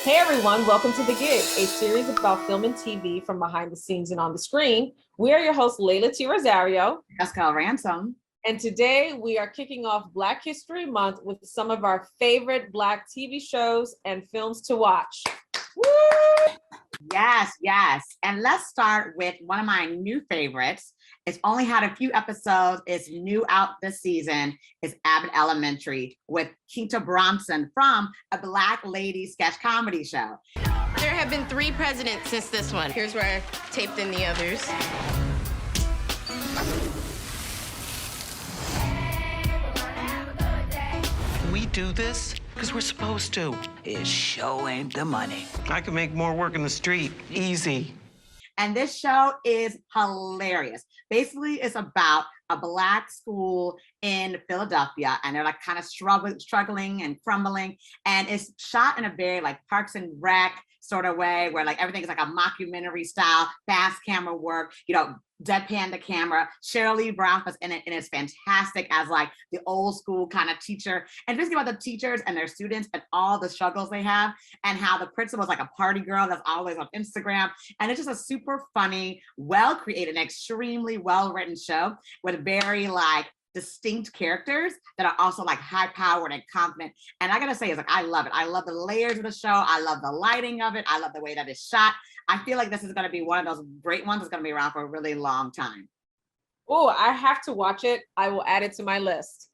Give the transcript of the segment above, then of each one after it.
Hey everyone, welcome to The Gig, a series about film and TV from behind the scenes and on the screen. We are your hosts, Leyla T. Rosario. Jessica Ransom. And today we are kicking off Black History Month with some of our favorite Black TV shows and films to watch. Woo! Yes. And let's start with one of my new favorites. It's only had a few episodes. It's new out this season. It's Abbot Elementary with Keita Bronson from a Black lady sketch comedy show. There have been 3 presidents since this one. Here's where I taped in the others. We do this because we're supposed to. It sure ain't the money. I can make more work in the street, easy. And this show is hilarious. Basically, it's about a Black school in Philadelphia, and they're like kind of struggling and crumbling. And it's shot in a very like Parks and Rec sort of way, where like everything is like a mockumentary style, fast camera work, deadpan the camera. Cheryl Lee Ralph is in it, and it's fantastic as like the old school kind of teacher. And basically about the teachers and their students and all the struggles they have, and how the principal is like a party girl that's always on Instagram. And it's just a super funny, well created, extremely well written show with very like distinct characters that are also like high powered and confident. And I gotta say, it's like I love it. I love the layers of the show. I love the lighting of it. I love the way that it's shot. I feel like this is going to be one of those great ones that's going to be around for a really long time. Oh, I have to watch it. I will add it to my list.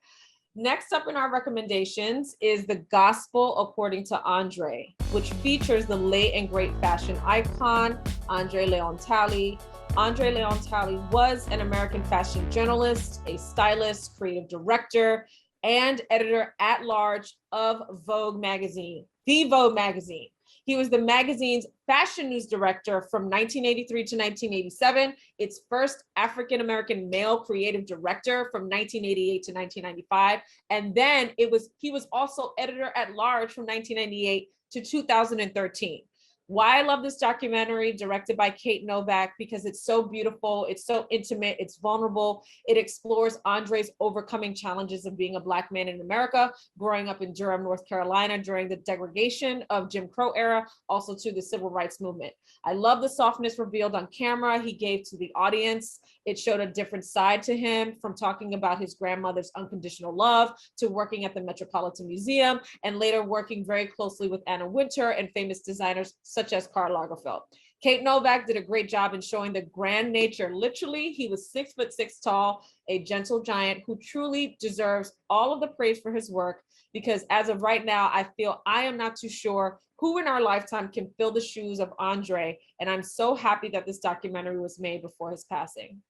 Next up in our recommendations is The Gospel According to Andre, which features the late and great fashion icon, Andre Leon Talley. Andre Leon Talley was an American fashion journalist, a stylist, creative director, and editor at large of Vogue magazine, the Vogue magazine. He was the magazine's fashion news director from 1983 to 1987, its first African-American male creative director from 1988 to 1995. And then he was also editor at large from 1998 to 2013. Why I love this documentary, directed by Kate Novak, because it's so beautiful, it's so intimate, it's vulnerable. It explores Andre's overcoming challenges of being a Black man in America, growing up in Durham, North Carolina during the degradation of Jim Crow era, also to the civil rights movement. I love the softness revealed on camera he gave to the audience. It showed a different side to him, from talking about his grandmother's unconditional love to working at the Metropolitan Museum, and later working very closely with Anna Wintour and famous designers such as Karl Lagerfeld. Kate Novak did a great job in showing the grand nature. Literally, he was 6'6" tall, a gentle giant who truly deserves all of the praise for his work, because as of right now, I feel I am not too sure who in our lifetime can fill the shoes of Andre. And I'm so happy that this documentary was made before his passing.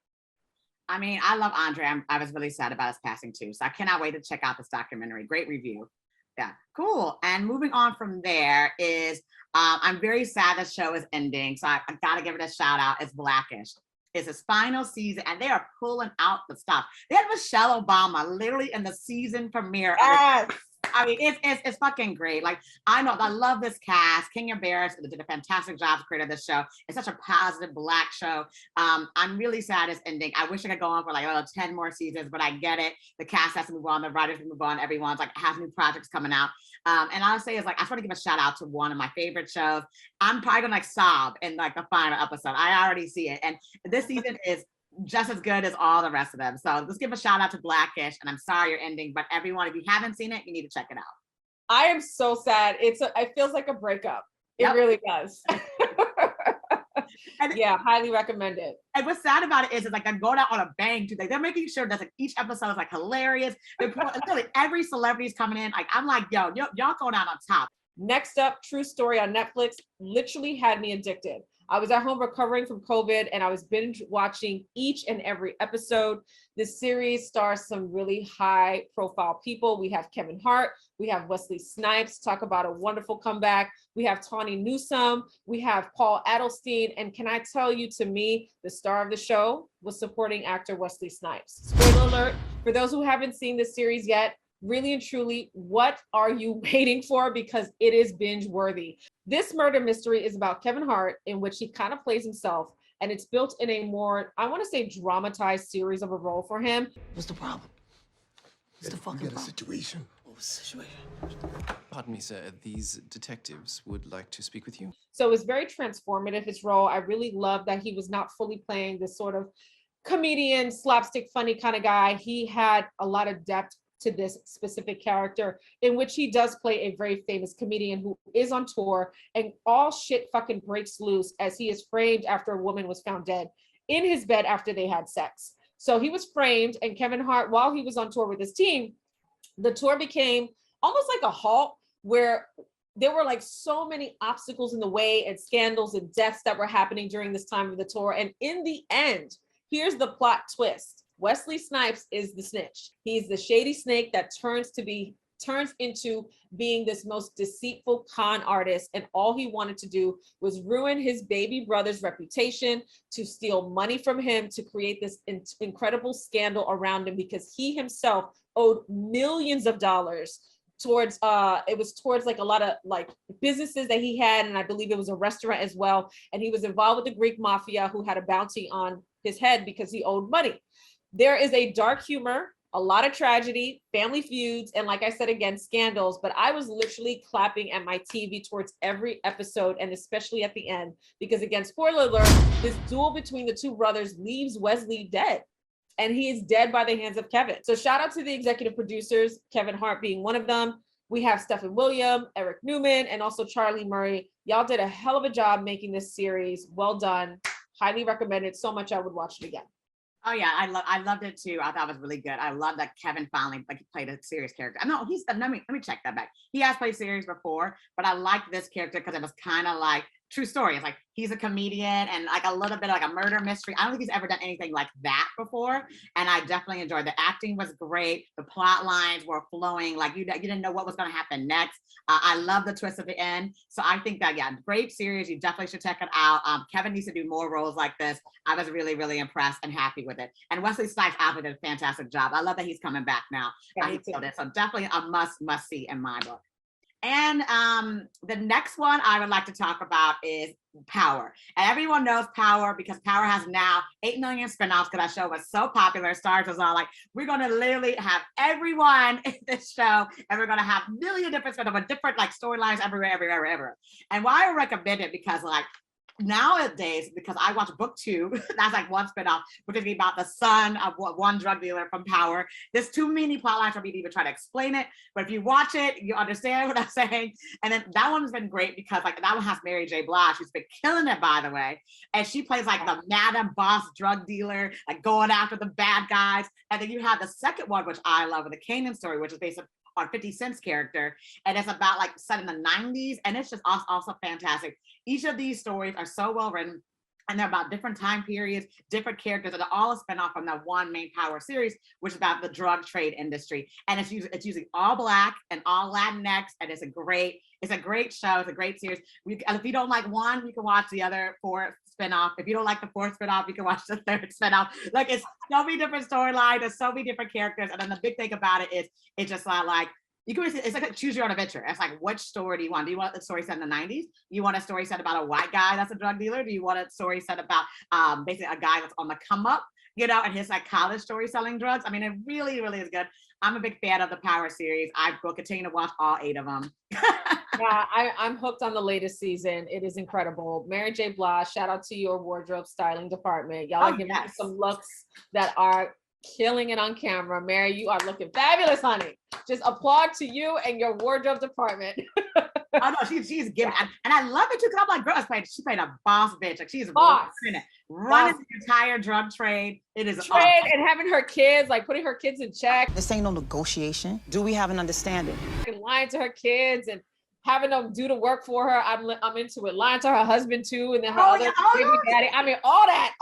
I mean, I love Andre. I was really sad about his passing too. So I cannot wait to check out this documentary. Great review. Yeah, cool. And moving on from there is, I'm very sad the show is ending. So I gotta give it a shout out. It's Blackish. It's its final season, and they are pulling out the stuff. They had Michelle Obama literally in the season premiere. Yes. I mean, it's fucking great. Like, I love this cast. Kenya Barris did a fantastic job creating this show. It's such a positive Black show. I'm really sad it's ending. I wish I could go on for like 10 more seasons, but I get it. The cast has to move on. The writers move on. Everyone's like has new projects coming out. And I'll say is like, I just want to give a shout out to one of my favorite shows. I'm probably gonna like sob in like the final episode. I already see it. And this season is just as good as all the rest of them. So let's give a shout out to Blackish. And I'm sorry you're ending, but everyone, if you haven't seen it, you need to check it out. I am so sad. It feels like a breakup. It really does. And yeah, highly recommend it. And what's sad about it is it's like they're going out on a bang too. Like they're making sure that like each episode is like hilarious. They're literally every celebrity's coming in. Like I'm like, y'all going out on top. Next up, True Story on Netflix literally had me addicted. I was at home recovering from COVID, and I was binge watching each and every episode. This series stars some really high profile people. We have Kevin Hart, we have Wesley Snipes, talk about a wonderful comeback. We have Tawny Newsome, we have Paul Adelstein, and can I tell you, to me, the star of the show was supporting actor Wesley Snipes. Spoiler alert, for those who haven't seen this series yet, really and truly, what are you waiting for? Because it is binge worthy. This murder mystery is about Kevin Hart, in which he kind of plays himself, and it's built in a more, I want to say, dramatized series of a role for him. What's the problem? What's the fucking problem? We got a situation. situation. Pardon me, sir. These detectives would like to speak with you. So it was very transformative, his role. I really love that he was not fully playing this sort of comedian, slapstick, funny kind of guy. He had a lot of depth to this specific character, in which he does play a very famous comedian who is on tour, and all shit fucking breaks loose as he is framed after a woman was found dead in his bed after they had sex. So he was framed, and Kevin Hart, while he was on tour with his team, the tour became almost like a halt, where there were like so many obstacles in the way and scandals and deaths that were happening during this time of the tour. And in the end, here's the plot twist. Wesley Snipes is the snitch. He's the shady snake that turns into being this most deceitful con artist. And all he wanted to do was ruin his baby brother's reputation, to steal money from him, to create this incredible scandal around him, because he himself owed millions of dollars towards like a lot of like businesses that he had, and I believe it was a restaurant as well, and he was involved with the Greek mafia, who had a bounty on his head because he owed money. There is a dark humor, a lot of tragedy, family feuds, and like I said again, scandals, but I was literally clapping at my TV towards every episode, and especially at the end, because again, spoiler alert, this duel between the two brothers leaves Wesley dead. And he is dead by the hands of Kevin. So shout out to the executive producers, Kevin Hart being one of them. We have Stephen William, Eric Newman, and also Charlie Murray. Y'all did a hell of a job making this series. Well done. Highly recommended. So much I would watch it again. Oh yeah, I loved it too. I thought it was really good. I love that Kevin finally played a serious character. I know let me check that back. He has played serious before, but I liked this character because it was kind of like true story. It's like he's a comedian and like a little bit of like a murder mystery. I don't think he's ever done anything like that before, and I definitely enjoyed. The acting was great. The plot lines were flowing. Like you didn't know what was going to happen next. I love the twist at the end. So I think that great series. You definitely should check it out. Kevin needs to do more roles like this. I was really, really impressed and happy with it. And Wesley Snipes did a fantastic job. I love that he's coming back now. So definitely a must see in my book. And the next one I would like to talk about is Power. And everyone knows Power because Power has now 8 million spinoffs, because that show was so popular. Stars was all like, we're going to literally have everyone in this show, and we're going to have a million different spinoffs with different like storylines everywhere. And why I recommend it, because like nowadays, because I watched book 2, that's like one spinoff, which is about the son of one drug dealer from Power. There's too many plot lines for me to even try to explain it, but if you watch it, you understand what I'm saying. And then that one's been great because like that one has Mary J. Blige, who's been killing it, by the way. And she plays like the madam boss drug dealer, like going after the bad guys. And then you have the second one, which I love, with the Kanan story, which is based on 50 Cent's character, and it's about like set in the 90s, and it's just also fantastic. Each of these stories are so well written, and they're about different time periods, different characters, and they're all a spinoff from that one main Power series, which is about the drug trade industry. And it's usually all Black and all Latinx, and it's a great show. It's a great series. If you don't like one, you can watch the other 4 spinoff. If you don't like the 4th spinoff, you can watch the 3rd spinoff. Like, it's so many different storylines, there's so many different characters, and then the big thing about it is it's just not like, it's like a choose your own adventure. It's like, which story do you want? Do you want a story set in the 90s? You want a story set about a white guy that's a drug dealer? Do you want a story set about basically a guy that's on the come up, and his like college story selling drugs? I mean, it really, really is good. I'm a big fan of the Power series. I will continue to watch all 8 of them. Yeah, I'm hooked on the latest season. It is incredible. Mary J. Blige, shout out to your wardrobe styling department. Y'all are giving me some looks that are killing it on camera. Mary, you are looking fabulous, honey. Just applaud to you and your wardrobe department. Oh no, she's giving, and I love it too, because I'm like, girl, she played a boss bitch. Like, she's boss. running the entire drug trade. It is trade awesome. And having her kids, like putting her kids in check. This ain't no negotiation. Do we have an understanding? And lying to her kids and having them do the work for her. I'm into it. Lying to her husband too, and then her baby daddy. I mean, all that.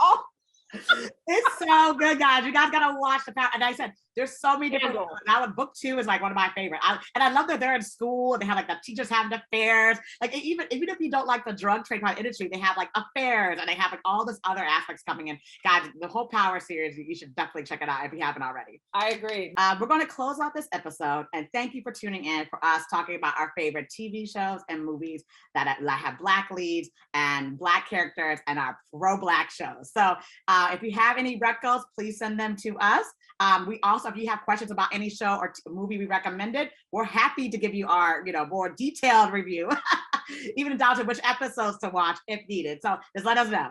It's so good, guys. You guys gotta watch the Power. And I said, there's so many different. That one, book 2 is like one of my favorite. And I love that they're in school and they have like the teachers having affairs. Like even if you don't like the drug trade industry, they have like affairs and they have like all this other aspects coming in. Guys, the whole Power series, you should definitely check it out if you haven't already. I agree. We're going to close out this episode, and thank you for tuning in for us talking about our favorite TV shows and movies that have Black leads and Black characters and our pro-Black shows. So if you have any recos, please send them to us. We also also, if you have questions about any show or movie we recommended, we're happy to give you our, more detailed review, even down to which episodes to watch if needed. So just let us know.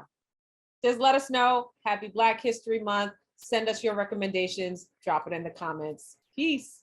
Just let us know. Happy Black History Month. Send us your recommendations. Drop it in the comments. Peace.